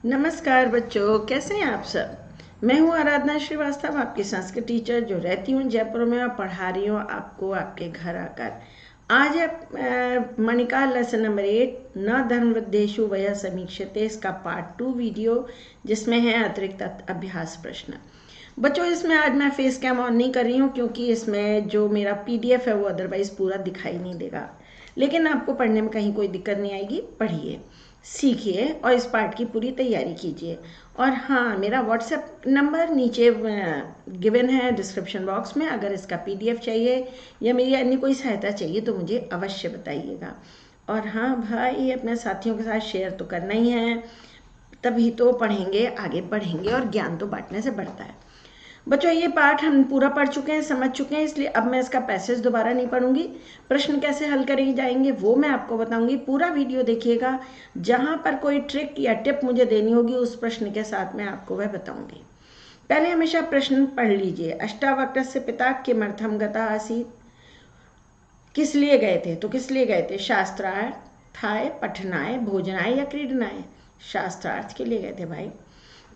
नमस्कार बच्चों, कैसे हैं आप सब। मैं हूं आराधना श्रीवास्तव, आपकी संस्कृत टीचर जो रहती हूं जयपुर में और पढ़ा रही हूं आपको आपके घर आकर। आज है मणिका लेसन नंबर 8 न धर्म वृद्धेषु वयः समीक्षते, इसका पार्ट 2 वीडियो जिसमें है अतिरिक्त अभ्यास प्रश्न। बच्चों इसमें आज मैं फेस कैम ऑन नहीं कर रही हूँ क्योंकि इसमें जो मेरा PDF है वो अदरवाइज पूरा दिखाई नहीं देगा, लेकिन आपको पढ़ने में कहीं कोई दिक्कत नहीं आएगी। पढ़िए, सीखिए और इस पार्ट की पूरी तैयारी कीजिए। और हाँ, मेरा व्हाट्सएप नंबर नीचे गिवन है डिस्क्रिप्शन बॉक्स में। अगर इसका PDF चाहिए या मेरी अन्य कोई सहायता चाहिए तो मुझे अवश्य बताइएगा। और हाँ भाई, अपने साथियों के साथ शेयर तो करना ही है, तभी तो पढ़ेंगे, आगे बढ़ेंगे और ज्ञान तो बांटने से बढ़ता है। बच्चों ये पाठ हम पूरा पढ़ चुके हैं, समझ चुके हैं, इसलिए अब मैं इसका पैसेज दोबारा नहीं पढ़ूंगी। प्रश्न कैसे हल करे जाएंगे वो मैं आपको बताऊंगी। पूरा वीडियो देखिएगा, जहां पर कोई ट्रिक या टिप मुझे देनी होगी उस प्रश्न के साथ मैं आपको वह बताऊंगी। पहले हमेशा प्रश्न पढ़ लीजिए। अष्टावक्रस्य पिता किमर्थम गता आसीत्, किस लिए गए थे? तो किस लिए गए थे? शास्त्रार्थाय, पठनाय, भोजनाय या क्रीडनाय? शास्त्रार्थ के लिए गए थे भाई।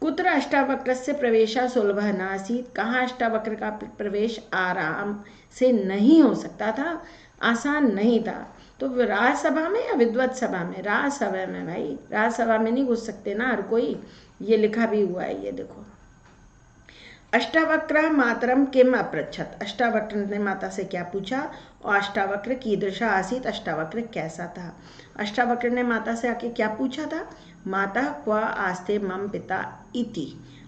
कुत्र अष्टावक्रस्य प्रवेशः सुलभः नासीत्, कहाँ अष्टावक्र का प्रवेश आराम से नहीं हो सकता था, आसान नहीं था? तो राजसभा में या विद्वत सभा में? राजसभा में भाई, राजसभा में नहीं घुस सकते ना हर कोई, ये लिखा भी हुआ है, ये देखो। अष्टावक्र मातरम किम अपृच्छत, अष्टावक्र ने माता से क्या पूछा? और अष्टावक्र कीदृशा आसीत्, अष्टावक्र कैसा था? अष्टावक्र ने माता से आके क्या पूछा था? माता क्व आस्ते मम पिता इति।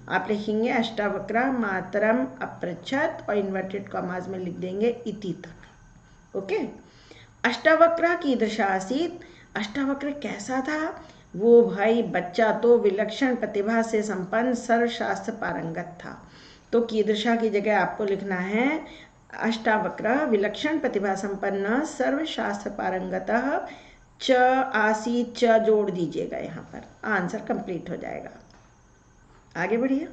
आप लिखेंगे अष्टावक्र मातरम अपृच्छत और इन्वर्टेड कॉमास में लिख देंगे इति तक। ओके। अष्टावक्र कीदृशा आसीत्, अष्टावक्र कैसा था? वो भाई बच्चा तो विलक्षण प्रतिभा से संपन्न सर्वशास्त्र पारंगत था। तो कीदृशा की जगह आपको लिखना है अष्टावक्र विलक्षण प्रतिभा संपन्न सर्वशास्त्र पारंगतः च आसीत्, च जोड़ दीजिएगा यहाँ पर, आंसर कंप्लीट हो जाएगा। आगे बढ़िए।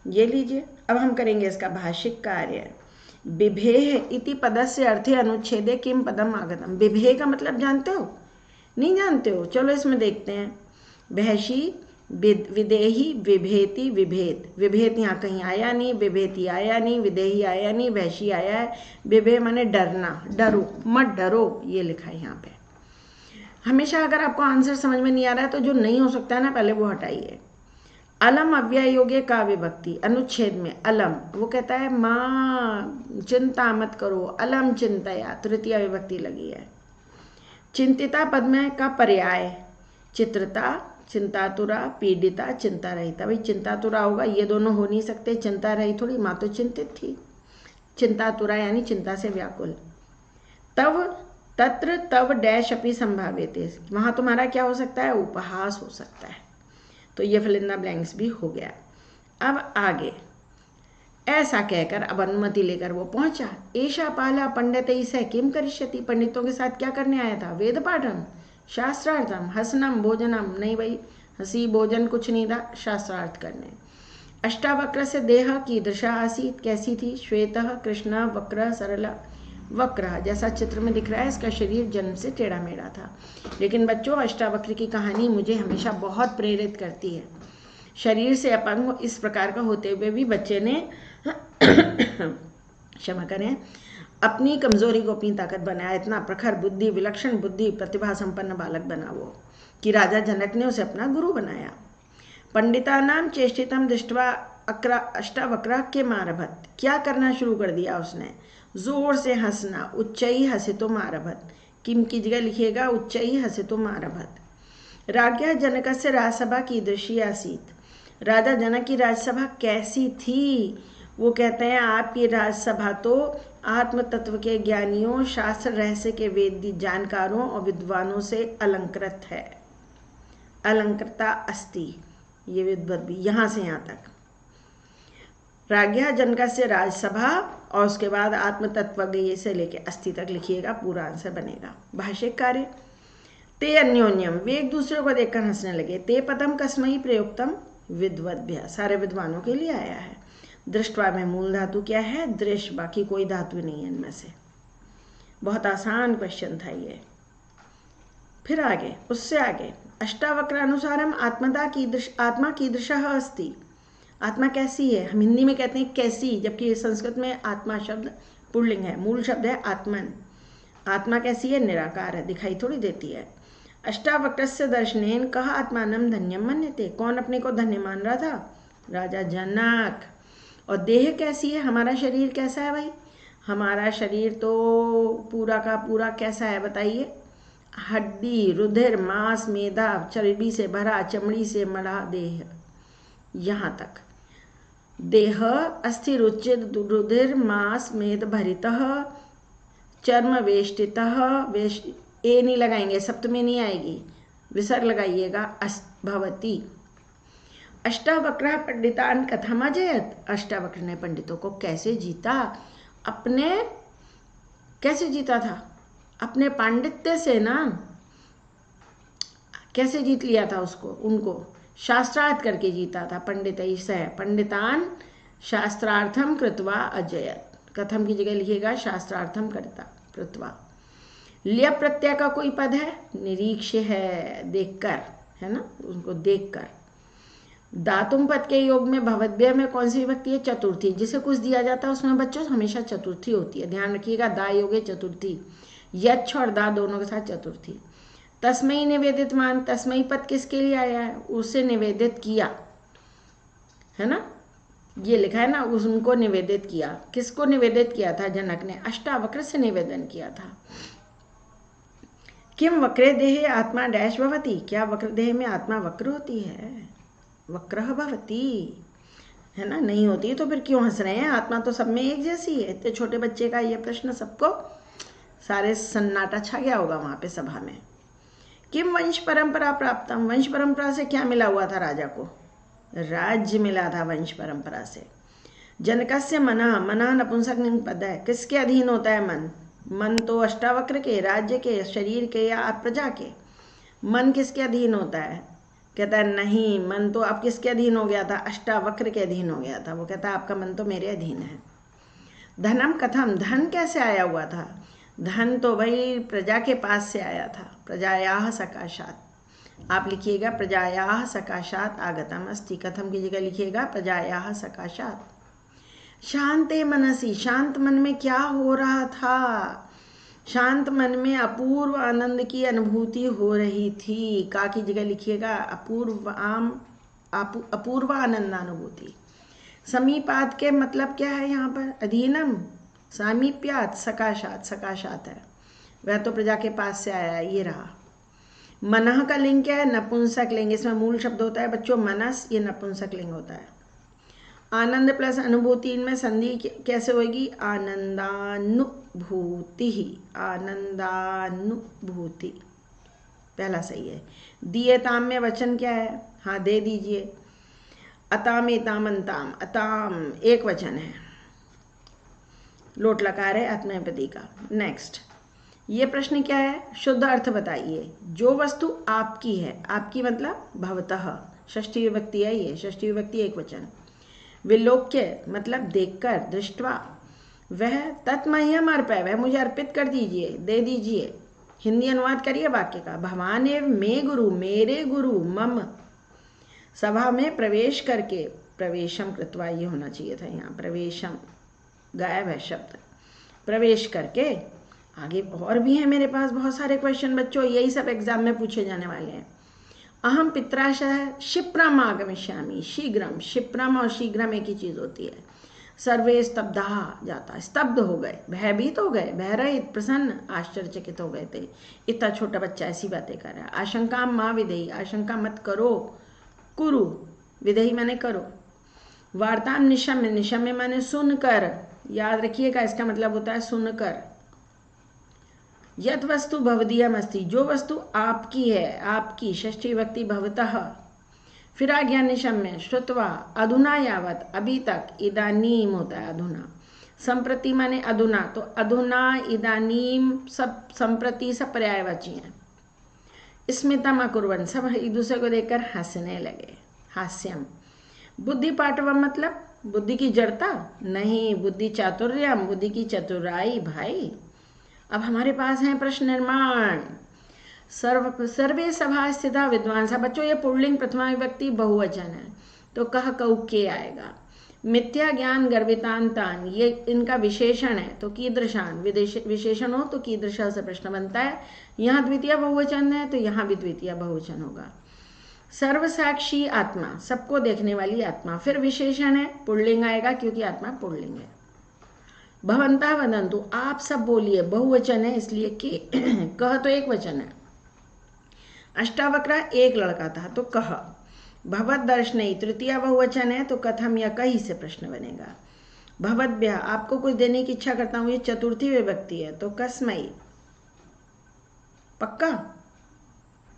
ये लीजिए, अब हम करेंगे इसका भाषिक कार्य। बिभेह इति पदस्य अर्थे अनुच्छेदे किम पदम आगतम। बिभेह का मतलब जानते हो? नहीं जानते हो? चलो इसमें देखते हैं। भैषी, विदेही, विभेति, विभेद। विभेद यहाँ कहीं आया नहीं, विभेति आया नहीं, विदेही आया नहीं, भैषी आया है। विभेद माने डरना, डरो, मत डरो, ये लिखा है यहाँ पे। हमेशा अगर आपको आंसर समझ में नहीं आ रहा है तो जो नहीं हो सकता है ना, पहले वो हटाइए। अलम अव्यय योगे का विभक्ति अनुच्छेद में अलम, वो कहता है माँ चिंता मत करो, अलम चिंतया, तृतीय विभक्ति लगी है। चिंतिता पद में का पर्याय चित्रता, चिंतातुरा, पीड़िता, चिंता रहिता। भाई चिंतातुरा होगा, ये दोनों हो नहीं सकते, चिंता रही थोड़ी, माँ तो चिंतित थी। चिंतातुरा यानी चिंता से व्याकुल। तव तत्र तव डैश अपनी संभाव्यते, वहां तुम्हारा क्या हो सकता है? उपहास हो सकता है। तो ये फिल इन द ब्लैंक्स भी हो गया। अब आगे ऐसा कहकर अब अनुमति लेकर वो पहुंचा। ऐशा पाला पंडित ईसा किम करिष्यति, पंडितों के साथ क्या करने आया था? वेद पाठम, शास्त्रार्थम, हसनम, भोजनम। नहीं भाई, हंसी भोजन कुछ नहीं था, शास्त्रार्थ करने। अष्टावक्र से देह की दशा आसीत, कैसी थी? श्वेत, कृष्ण, वक्र, सरल। वक्र जैसा चित्र में दिख रहा है, इसका शरीर जन्म से टेढ़ा मेढ़ा था। लेकिन बच्चों अष्टावक्र की कहानी मुझे हमेशा बहुत प्रेरित करती है। शरीर से अपंग इस प्रकार का होते हुए भी बच्चे ने क्षमा करें, अपनी कमजोरी को अपनी ताकत बनाया। इतना प्रखर बुद्धि, विलक्षण बुद्धि, प्रतिभा संपन्न बालक बना वो कि राजा जनक ने उसे अपना गुरु बनाया। पंडिता नाम चेष्टितम दृष्टवा अष्टावक्र के मारभत, क्या करना शुरू कर दिया उसने? जोर से हंसना, उच्चई हसितो मारभत। किम की जगह लिखिएगा उच्चई हसितो मारभत। राज्ञा जनक से राजसभा की दृश्य आसीत, राजा जनक की राजसभा कैसी थी? वो कहते हैं आपकी राजसभा तो आत्म तत्व के ज्ञानियों, शास्त्र रहस्य के वेद जानकारों और विद्वानों से अलंकृत है। अलंकृता अस्ति, ये विद्वत भी यहाँ से यहाँ तक। राज्ञा जनक से राजसभा और उसके बाद आत्म तत्वज्ञ से लेके अस्थि तक लिखिएगा, पूरा आंसर बनेगा। भाषिक कार्य। ते अन्योन्यम, वे एक दूसरे को देखकर हंसने लगे। ते पदम कस्मई प्रयुक्तम, विद्वद्भ्य, सारे विद्वानों के लिए आया है। दृष्टवा में मूल धातु क्या है? दृश्य, बाकी कोई धातु नहीं है इनमें से। बहुत आसान क्वेश्चन था ये। फिर आगे, उससे आगे, अष्टावक्रानुसारम आत्मा कीदृशः अस्ति। आत्मा कैसी है, हम हिंदी में कहते हैं कैसी, जबकि संस्कृत में आत्मा शब्द पुल्लिंग है, मूल शब्द है आत्मन। आत्मा कैसी है, निराकार है, दिखाई थोड़ी देती है। अष्टावक्रस्य दर्शनेन कह आत्मानम धन्यम मन्यते, कौन अपने को धन्य मान रहा था, राजा जनक। और देह कैसी है, हमारा शरीर कैसा है भाई, हमारा शरीर तो पूरा का पूरा कैसा है बताइए, हड्डी, रुधिर, मांस, मेदा, चर्बी से भरा, चमड़ी से मढ़ा देह, यहाँ तक। देह अस्थि रुचिर रुधिर मांस मेद भरितः चर्म वेष्टितः, ए नहीं लगाएंगे, सप्तमी नहीं आएगी, विसर्ग लगाइएगा, भवती। अष्टावक्र पंडितान कथम अजयत, अष्टावक्र ने पंडितों को कैसे जीता, अपने कैसे जीता था, अपने पांडित्य से ना, कैसे जीत लिया था उसको, उनको शास्त्रार्थ करके जीता था। पंडितान शास्त्रार्थम कृत्वा अजयत, कथम की जगह लिखिएगा शास्त्रार्थम कृत्वा। लिय प्रत्यय का कोई पद है, निरीक्ष है, देखकर, है ना, उनको देखकर। दातुम पद के योग में भवद्भ्य में कौन सी विभक्ति है, चतुर्थी। जिसे कुछ दिया जाता है उसमें बच्चों हमेशा चतुर्थी होती है, ध्यान रखिएगा, दा योगे चतुर्थी, यच्छ और दा दोनों के साथ चतुर्थी। तस्मई निवेदित मान, तस्मई पद किसके लिए आया है, उसे निवेदित किया, है ना, ये लिखा है ना, उनको निवेदित किया। किसको निवेदित किया था, जनक ने अष्टावक्र से निवेदन किया था। किम वक्रे देहे आत्मा डैश भवती, क्या वक्र देह में आत्मा वक्र होती है, वक्रः भवती, है ना, नहीं होती तो फिर क्यों हंस रहे हैं, आत्मा तो सब में एक जैसी है। इतने छोटे बच्चे का ये प्रश्न सबको, सारे सन्नाटा छा गया होगा वहां पे सभा में। किम वंश परंपरा प्राप्तम, वंश परंपरा से क्या मिला हुआ था राजा को, राज्य मिला था वंश परंपरा से। जनकस्य मना, मना नपुंसकलिंग पद है, किसके अधीन होता है मन, मन तो अष्टावक्र के, राज्य के, शरीर के या प्रजा के। मन किसके अधीन होता है, कहता है नहीं, मन तो अब किसके अधीन हो गया था, अष्टावक्र के अधीन हो गया था। वो कहता है आपका मन तो मेरे अधीन है। धनम कथम, धन कैसे आया हुआ था, धन तो भाई प्रजा के पास से आया था, प्रजायाः सकाशात। आप लिखिएगा प्रजायाः सकाशात आगतम अस्ति, कथम की जगह लिखिएगा प्रजायाः सकाशात। शांते मनसी, शांत मन में क्या हो रहा था, शांत मन में अपूर्व आनंद की अनुभूति हो रही थी। का की जगह लिखिएगा अपूर्व आनंदानुभूति। समीपात के मतलब क्या है यहाँ पर, अधीनम, सामीप्यात, सकाशात, सकाशात है, वह तो प्रजा के पास से आया, ये रहा। मनः का लिंग क्या है, नपुंसक लिंग, इसमें मूल शब्द होता है बच्चों मनस, ये नपुंसक लिंग होता है। आनंद प्लस अनुभूति, इनमें संधि कैसे होगी, आनंदानुभूति ही, आनंदानुभूति पहला सही है। दिएताम में वचन क्या है, हाँ दे दीजिए, अताम एताम अंताम, अताम एक वचन है, लोट लकार है आत्मनेपदी का। नेक्स्ट, ये प्रश्न क्या है, शुद्ध अर्थ बताइए। जो वस्तु आपकी है, आपकी मतलब भवतः, षष्ठी विभक्ति है, ये षष्ठी विभक्ति एक वचन। विलोक्य मतलब देखकर, दृष्टवा, वह तत्मह्यम अर्पय, वह मुझे अर्पित कर दीजिए, दे दीजिए। हिंदी अनुवाद करिए वाक्य का, भगवान एव मे गुरु, मेरे गुरु, मम, सभा में प्रवेश करके, प्रवेशम कृत्वा ये होना चाहिए था यहाँ, प्रवेशम गायब है शब्द, प्रवेश करके। आगे और भी हैं मेरे पास बहुत सारे क्वेश्चन बच्चों, यही सब एग्जाम में पूछे जाने वाले हैं। अहम पित्राशय शिप्रम आगमिष्यामि, शीघ्रम, शिप्रम और शीघ्रम एक ही चीज होती है। सर्वे स्तब्धा जाता, स्तब्ध हो गए, भयभीत हो गए, भयरहित, प्रसन्न, आश्चर्यचकित हो गए थे। इतना छोटा बच्चा ऐसी बातें कर रहा है। आशंका माँ विधेयी, आशंका मत करो, कुरु, विधेयी मैंने करो। वार्ता निशम्य, निशम्य मैंने सुनकर, याद रखिएगा इसका मतलब होता है सुनकर। यत वस्तु भवदीयम अस्ति, जो वस्तु आपकी है, आपकी, षष्ठी विभक्ति भवतः। फिर आ गया निशम्य, श्रुत्वा, अधुना यावत, अभी तक, इदानीम होता है अधुना। संप्रति माने अधुना, तो अधुना, इदानीम सब संप्रति सब पर्यायवाची हैं। स्मितम अकुर्वन्, सब एक दूसरे को देखकर हंसने लगे, हास्यम। बुद्धि पाटवम मतलब बुद्धि की जड़ता नहीं, बुद्धि चातुर्यम, बुद्धि की चतुराई भाई। अब हमारे पास है प्रश्न निर्माण। सर्वे सभा स्थिता विद्वांसा। बच्चों ये पुल्लिंग प्रथमा विभक्ति बहुवचन है, तो कह कऊ के आएगा। मिथ्या ज्ञान गर्वितांतान, ये इनका विशेषण है, तो कीदृशान विशेषण हो तो कीदृशा से प्रश्न बनता है। यहाँ द्वितीय बहुवचन है तो यहाँ भी द्वितीय बहुवचन होगा। सर्वसाक्षी आत्मा, सबको देखने वाली आत्मा, फिर विशेषण है, पुल्लिंग आएगा क्योंकि आत्मा पुल्लिंग है। भवंता वदंतु, आप सब बोलिए, बहुवचन है इसलिए के। कह तो एक वचन है। अष्टावक्र एक लड़का था तो कह। भवत दर्शनई तृतीय बहुवचन है तो कथम या कही से प्रश्न बनेगा। भवद्भ्य, आपको कुछ देने की इच्छा करता हूं, ये चतुर्थी विभक्ति है तो कस्मई। पक्का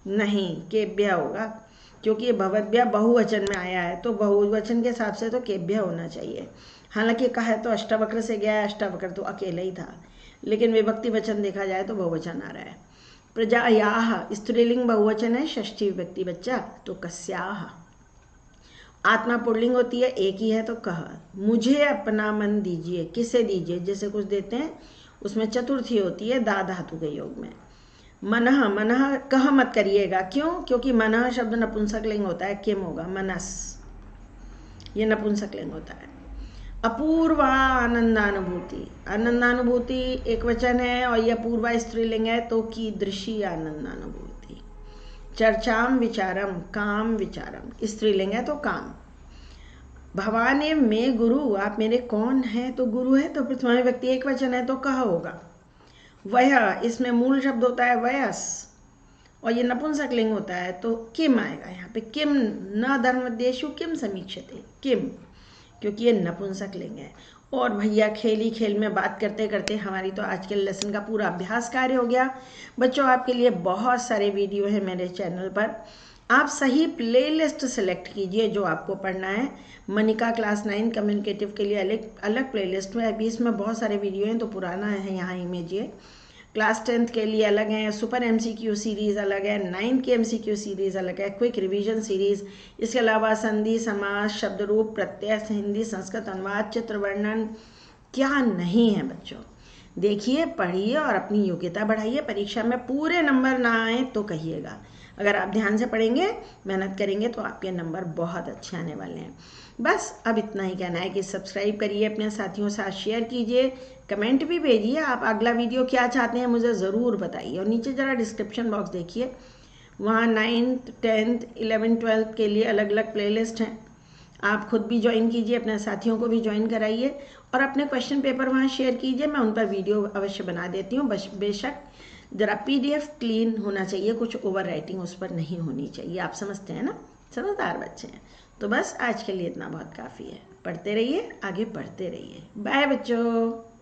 नहीं, केभ्य होगा क्योंकि ये भवद्भ्य बहुवचन में आया है, तो बहुवचन के हिसाब से तो केभ्य होना चाहिए। हालांकि कहा है तो अष्टावक्र से गया है, अष्टावक्र तो अकेला ही था, लेकिन विभक्ति वचन देखा जाए तो बहुवचन आ रहा है। प्रजायाः स्त्रीलिंग बहुवचन है, षष्ठी विभक्ति बच्चा तो कस्याः। आत्मा पुल्लिंग होती है, एक ही है तो कह। मुझे अपना मन दीजिए, किसे दीजिए, जैसे कुछ देते हैं उसमें चतुर्थी होती है दा धातु के योग में। मनः, मनः कह मत करिएगा, क्यों? क्योंकि मनः शब्द नपुंसक लिंग होता है, किम होगा, मनस, ये नपुंसक लिंग होता है। अपूर्वा आनंदानुभूति, आनंदानुभूति एक वचन है और यह अपूर्वा स्त्रीलिंग है तो कीदृशी आनंदानुभूति। चर्चाम विचारम, काम विचारम, स्त्रीलिंग है तो काम। भवाने में गुरु, आप मेरे कौन हैं तो गुरु है तो प्रथमा विभक्ति एक वचन है तो कह होगा। वह, इसमें मूल शब्द होता है वयस और ये नपुंसक लिंग होता है तो किम आएगा यहाँ पे। किम न धर्मदेशु किम समीक्षते, किम, क्योंकि ये नपुंसक लिंग है। और भैया खेली खेल में बात करते करते हमारी तो आज के लेसन का पूरा अभ्यास कार्य हो गया। बच्चों आपके लिए बहुत सारे वीडियो है मेरे चैनल पर, आप सही प्लेलिस्ट सेलेक्ट कीजिए जो आपको पढ़ना है। मनिका क्लास 9 कम्युनिकेटिव के लिए अलग प्लेलिस्ट में, अभी इसमें बहुत सारे वीडियो हैं तो पुराना है यहाँ इमेज ये। क्लास 10th के लिए अलग है, सुपर MCQ सीरीज़ अलग है, 9 की MCQ सीरीज़ अलग है, क्विक रिवीजन सीरीज़, इसके अलावा संधि, समास, शब्द रूप, प्रत्यय, हिंदी संस्कृत अनुवाद, चित्र वर्णन, क्या नहीं है बच्चों। देखिए, पढ़िए और अपनी योग्यता बढ़ाइए। परीक्षा में पूरे नंबर ना आए तो कहिएगा, अगर आप ध्यान से पढ़ेंगे, मेहनत करेंगे तो आपके नंबर बहुत अच्छे आने वाले हैं। बस अब इतना ही कहना है कि सब्सक्राइब करिए, अपने साथियों के साथ शेयर कीजिए, कमेंट भी भेजिए, आप अगला वीडियो क्या चाहते हैं मुझे ज़रूर बताइए। और नीचे ज़रा डिस्क्रिप्शन बॉक्स देखिए, वहाँ 9th 10th 11th 12th के लिए अलग अलग प्लेलिस्ट हैं, आप खुद भी ज्वाइन कीजिए, अपने साथियों को भी ज्वाइन कराइए और अपने क्वेश्चन पेपर वहाँ शेयर कीजिए, मैं उन पर वीडियो अवश्य बना देती हूँ। बेशक ज़रा PDF क्लीन होना चाहिए, कुछ ओवर राइटिंग उस पर नहीं होनी चाहिए, आप समझते हैं ना, समझदार बच्चे हैं। तो बस आज के लिए इतना बहुत काफ़ी है, पढ़ते रहिए, आगे बढ़ते रहिए। बाय बच्चों।